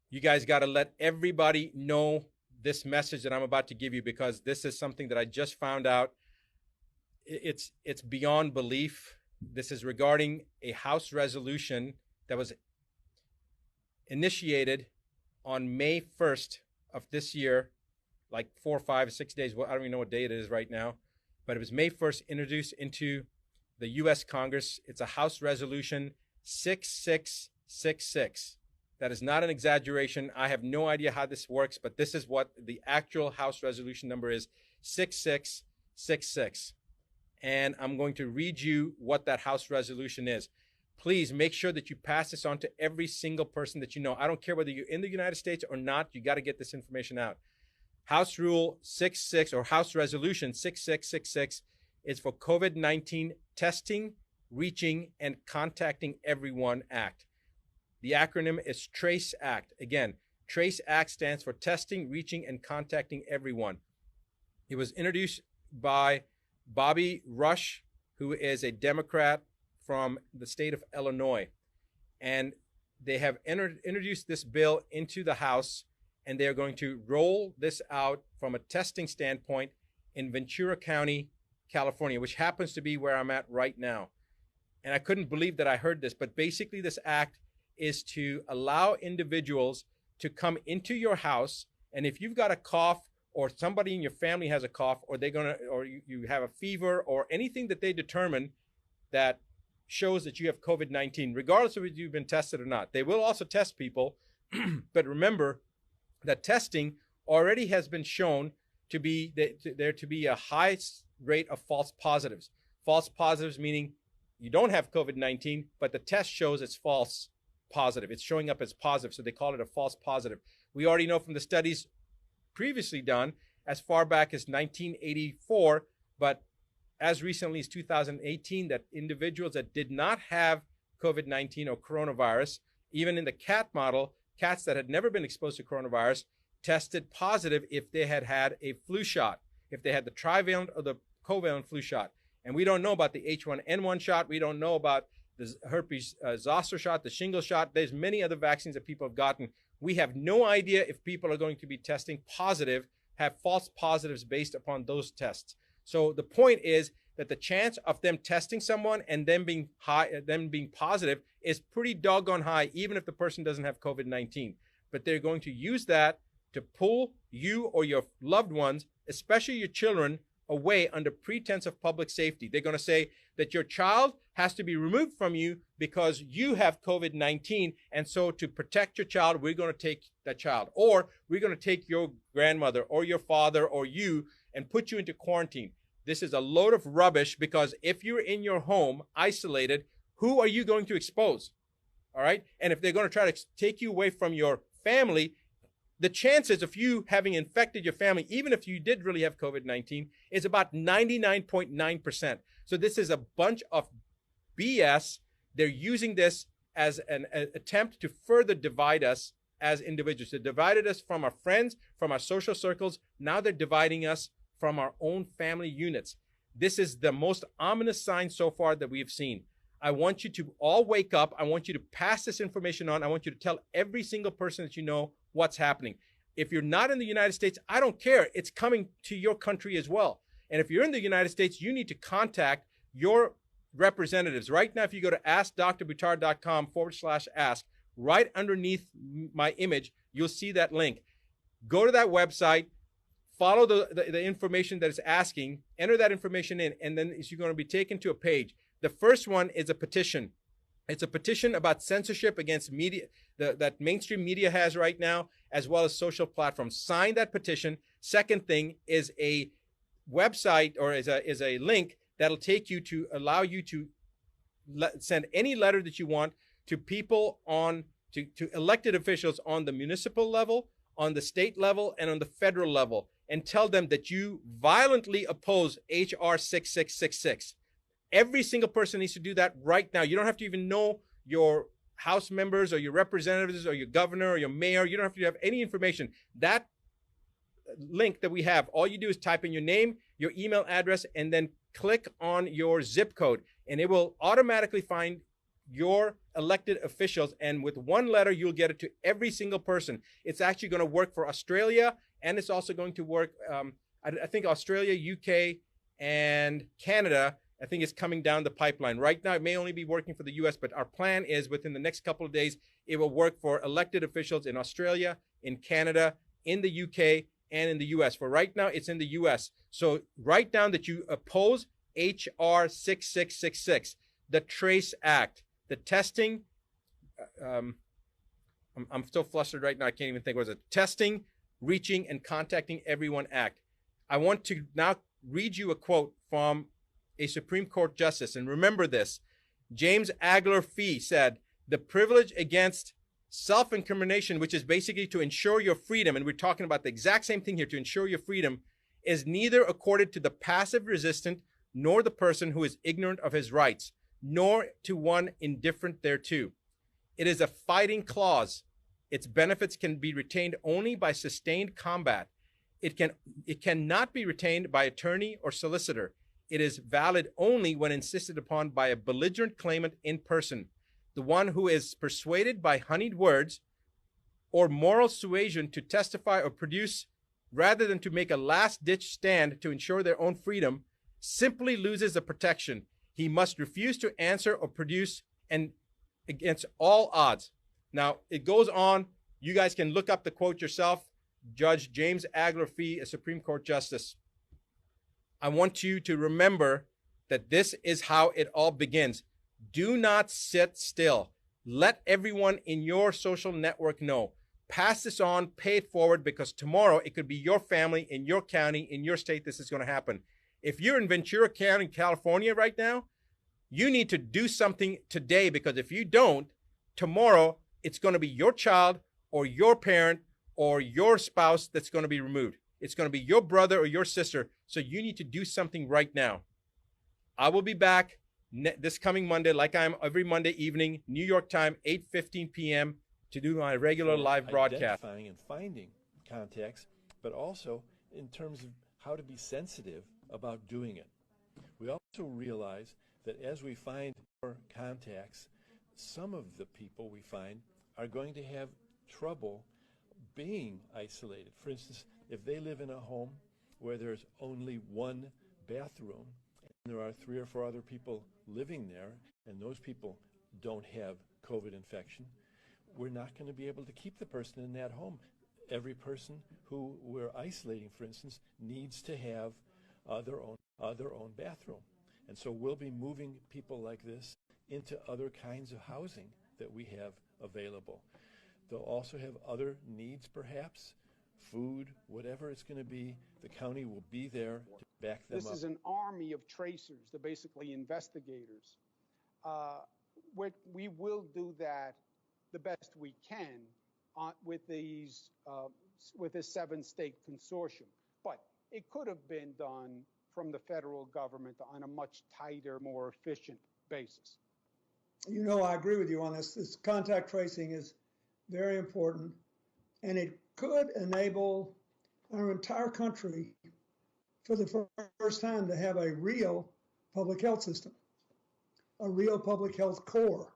You guys got to let everybody know this message that I'm about to give you, because this is something that I just found out. It's beyond belief. This is regarding a House resolution that was initiated on May 1st of this year, like 4, 5, 6 days. I don't even know what day it is right now, but it was May 1st, introduced into the U.S. Congress. It's a House Resolution 6666. That is not an exaggeration. I have no idea how this works, but this is what the actual House resolution number is, 6666. And I'm going to read you what that House resolution is. Please make sure that you pass this on to every single person that you know. I don't care whether you're in the United States or not, you got to get this information out. House Rule 66, or House Resolution 6666, is for COVID-19 testing, reaching, and contacting everyone Act. The acronym is TRACE Act. Again, TRACE Act stands for testing, reaching, and contacting everyone. It was introduced by Bobby Rush, who is a Democrat from the state of Illinois. And they have introduced this bill into the House, and they're going to roll this out from a testing standpoint in Ventura County, California, which happens to be where I'm at right now. And I couldn't believe that I heard this, but basically this act is to allow individuals to come into your house, and if you've got a cough, or somebody in your family has a cough, or you have a fever, or anything that they determine that shows that you have COVID-19, regardless of whether you've been tested or not. They will also test people, but remember that testing already has been shown to be there to be a high rate of false positives. False positives meaning you don't have COVID-19, but the test shows it's false positive. It's showing up as positive, so they call it a false positive. We already know from the studies previously done as far back as 1984, but as recently as 2018, that individuals that did not have COVID-19 or coronavirus, even in the cat model, cats that had never been exposed to coronavirus, tested positive if they had had a flu shot, if they had the trivalent or the covalent flu shot. And we don't know about the H1N1 shot. We don't know about the herpes zoster shot, the shingle shot. There's many other vaccines that people have gotten. We have no idea if people are going to be testing positive, have false positives based upon those tests. So the point is that the chance of them testing someone and them being positive is pretty doggone high, even if the person doesn't have COVID-19. But they're going to use that to pull you or your loved ones, especially your children, away under pretense of public safety. They're going to say that your child has to be removed from you because you have COVID-19, and so to protect your child, we're going to take that child, or we're going to take your grandmother or your father or you and put you into quarantine. This is a load of rubbish, because if you're in your home isolated, who are you going to expose? All right? And if they're going to try to take you away from your family, the chances of you having infected your family, even if you did really have COVID-19, is about 99.9%. So this is a bunch of BS. They're using this as an attempt to further divide us as individuals. They divided us from our friends, from our social circles. Now they're dividing us from our own family units. This is the most ominous sign so far that we've seen. I want you to all wake up. I want you to pass this information on. I want you to tell every single person that you know what's happening. If you're not in the United States, I don't care. It's coming to your country as well. And if you're in the United States, you need to contact your representatives. Right now, if you go to askdrbuttar.com/ask, right underneath my image, you'll see that link. Go to that website, follow the information that it's asking, enter that information in, and then you're going to be taken to a page. The first one is a petition. It's a petition about censorship against media that mainstream media has right now, as well as social platforms. Sign that petition. Second thing is a website, or is a link that'll take you to allow you to send any letter that you want to people to elected officials on the municipal level, on the state level, and on the federal level, and tell them that you violently oppose HR 6666. Every single person needs to do that right now. You don't have to even know your House members or your representatives or your governor or your mayor. You don't have to have any information. That link that we have, all you do is type in your name, your email address, and then click on your zip code, and it will automatically find your elected officials, and with one letter, you'll get it to every single person. It's actually going to work for Australia, and it's also going to work, I think Australia, UK, and Canada, I think it's coming down the pipeline. Right now, it may only be working for the US, but our plan is within the next couple of days, it will work for elected officials in Australia, in Canada, in the UK, and in the US. For right now, it's in the US. So write down that you oppose HR 6666, the TRACE Act, the testing. I'm so flustered right now, I can't even think. What was it? Testing, Reaching, and Contacting Everyone Act. I want to now read you a quote from a Supreme Court justice. And remember this, James Agler Fee said, the privilege against self-incrimination, which is basically to ensure your freedom, and we're talking about the exact same thing here, to ensure your freedom, is neither accorded to the passive resistant nor the person who is ignorant of his rights, nor to one indifferent thereto. It is a fighting clause. Its benefits can be retained only by sustained combat. It cannot be retained by attorney or solicitor. It is valid only when insisted upon by a belligerent claimant in person, the one who is persuaded by honeyed words or moral suasion to testify or produce, rather than to make a last-ditch stand to ensure their own freedom, simply loses the protection. He must refuse to answer or produce, and against all odds. Now, it goes on. You guys can look up the quote yourself. Judge James Agler Fee, a Supreme Court justice. I want you to remember that this is how it all begins. Do not sit still. Let everyone in your social network know. Pass this on, pay it forward, because tomorrow it could be your family, in your county, in your state, this is going to happen. If you're in Ventura County, California right now, you need to do something today, because if you don't, tomorrow it's going to be your child or your parent or your spouse that's going to be removed. It's going to be your brother or your sister. So you need to do something right now. I will be back this coming Monday, like I am every Monday evening, New York time, 8:15 p.m. to do my regular live broadcast. Identifying and finding contacts, but also in terms of how to be sensitive about doing it. We also realize that as we find more contacts, some of the people we find are going to have trouble being isolated. For instance, if they live in a home where there's only one bathroom and there are 3 or 4 other people living there, and those people don't have COVID infection, we're not going to be able to keep the person in that home. Every person who we're isolating, for instance, needs to have their own bathroom. And so we'll be moving people like this into other kinds of housing that we have available. They'll also have other needs, perhaps, food, whatever it's going to be. The county will be there to back them up. This is an army of tracers. They're basically investigators. We will do that the best we can with this 7-state consortium. But it could have been done from the federal government on a much tighter, more efficient basis. You know, I agree with you on this. This contact tracing is very important, and it could enable our entire country for the first time to have a real public health system, a real public health core.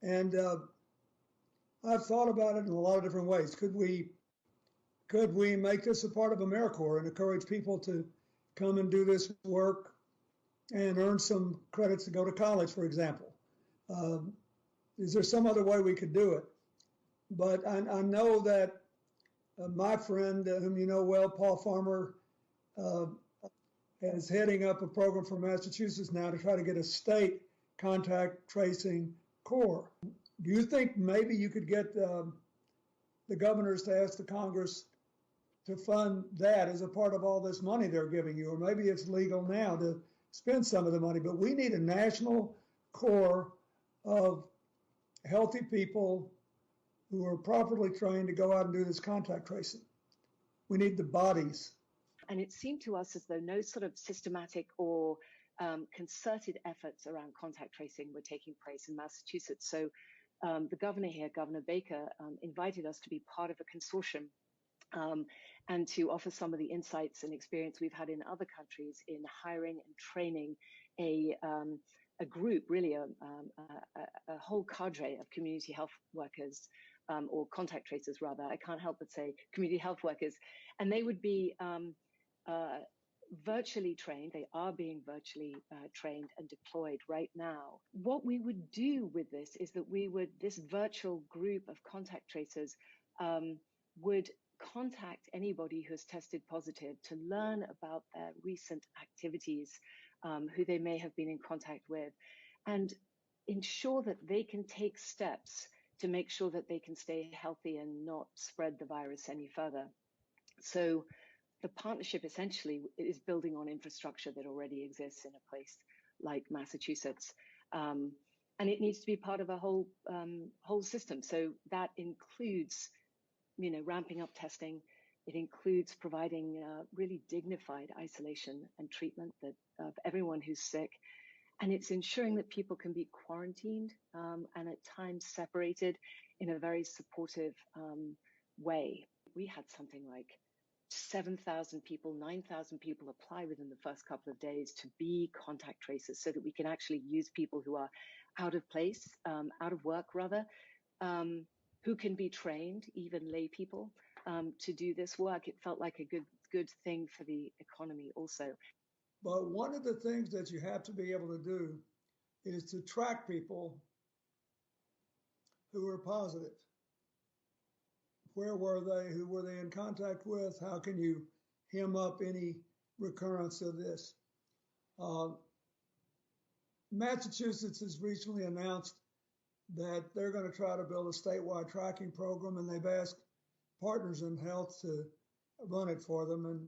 And I've thought about it in a lot of different ways. Could we make this a part of AmeriCorps and encourage people to come and do this work and earn some credits to go to college, for example? Is there some other way we could do it? But I know that my friend, whom you know well, Paul Farmer, is heading up a program for Massachusetts now to try to get a state contact tracing core. Do you think maybe you could get the governors to ask the Congress to fund that as a part of all this money they're giving you? Or maybe it's legal now to spend some of the money, but we need a national core of healthy people who are properly trained to go out and do this contact tracing. We need the bodies. And it seemed to us as though no sort of systematic or concerted efforts around contact tracing were taking place in Massachusetts. So the governor here, Governor Baker, invited us to be part of a consortium and to offer some of the insights and experience we've had in other countries in hiring and training a a group, really a whole cadre of community health workers, or contact tracers rather. I can't help but say community health workers, and they would be virtually trained. They are being virtually trained and deployed right now. What we would do with this is that this virtual group of contact tracers would contact anybody who has tested positive to learn about their recent activities, who they may have been in contact with, and ensure that they can take steps to make sure that they can stay healthy and not spread the virus any further. So the partnership essentially is building on infrastructure that already exists in a place like Massachusetts. And it needs to be part of a whole system. So that includes, ramping up testing. It includes providing really dignified isolation and treatment of everyone who's sick. And it's ensuring that people can be quarantined and at times separated in a very supportive way. We had something like 7,000 people, 9,000 people apply within the first couple of days to be contact tracers, so that we can actually use people who are out of place, out of work rather, who can be trained, even lay people, to do this work. It felt like a good thing for the economy also. But one of the things that you have to be able to do is to track people who are positive. Where were they? Who were they in contact with? How can you hem up any recurrence of this? Massachusetts has recently announced that they're going to try to build a statewide tracking program, and they've asked Partners in Health to run it for them. And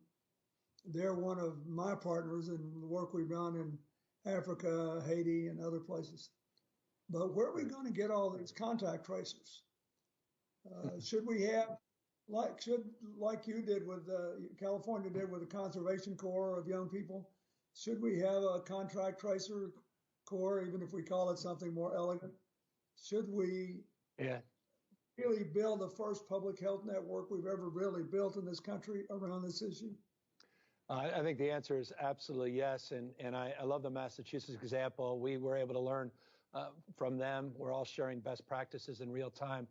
they're one of my partners in the work we've done in Africa, Haiti, and other places. But where are we going to get all these contact tracers? Should we have, like you did with California did with the Conservation Corps of young people, should we have a contact tracer corps, even if we call it something more elegant? Should we really build the first public health network we've ever really built in this country around this issue? I think the answer is absolutely yes. And I love the Massachusetts example. We were able to learn from them. We're all sharing best practices in real time.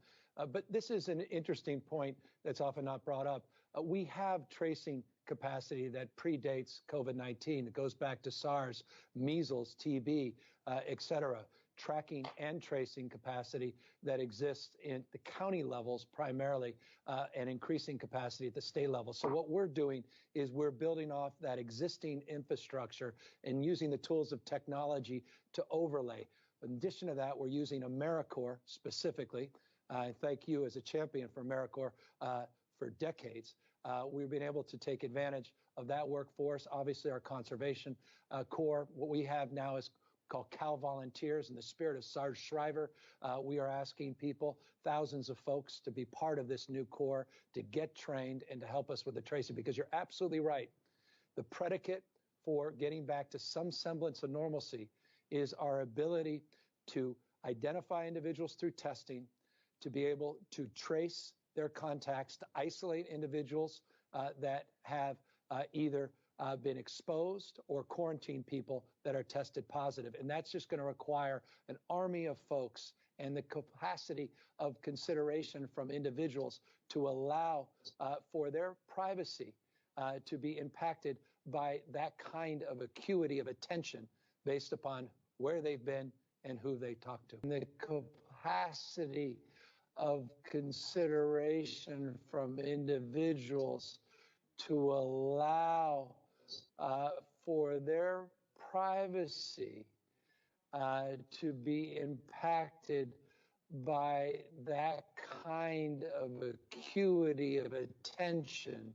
But this is an interesting point that's often not brought up. We have tracing capacity that predates COVID-19. It goes back to SARS, measles, TB, et cetera. Tracking and tracing capacity that exists in the county levels primarily, and increasing capacity at the state level. So what we're doing is we're building off that existing infrastructure and using the tools of technology to overlay. In addition to that, we're using AmeriCorps specifically. I thank you as a champion for AmeriCorps for decades. We've been able to take advantage of that workforce. Obviously, our Conservation Corps, what we have now is called Cal Volunteers. In the spirit of Sarge Shriver, we are asking people, thousands of folks, to be part of this new corps, to get trained and to help us with the tracing, because you're absolutely right. The predicate for getting back to some semblance of normalcy is our ability to identify individuals through testing, to be able to trace their contacts, to isolate individuals that have either been exposed or quarantine people that are tested positive. And that's just going to require an army of folks and the capacity of consideration from individuals to allow for their privacy to be impacted by that kind of acuity of attention based upon where they've been and who they talk to. And the capacity of consideration from individuals to allow for their privacy to be impacted by that kind of acuity of attention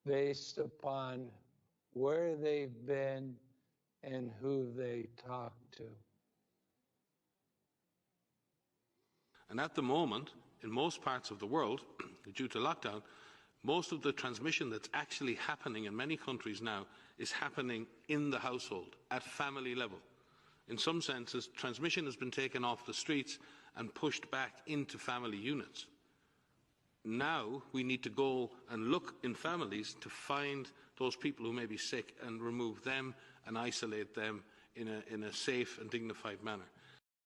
based upon where they've been and who they talk to. And at the moment, in most parts of the world, due to lockdown, most of the transmission that's actually happening in many countries now is happening in the household, at family level. In some senses, transmission has been taken off the streets and pushed back into family units. Now we need to go and look in families to find those people who may be sick and remove them and isolate them in a safe and dignified manner.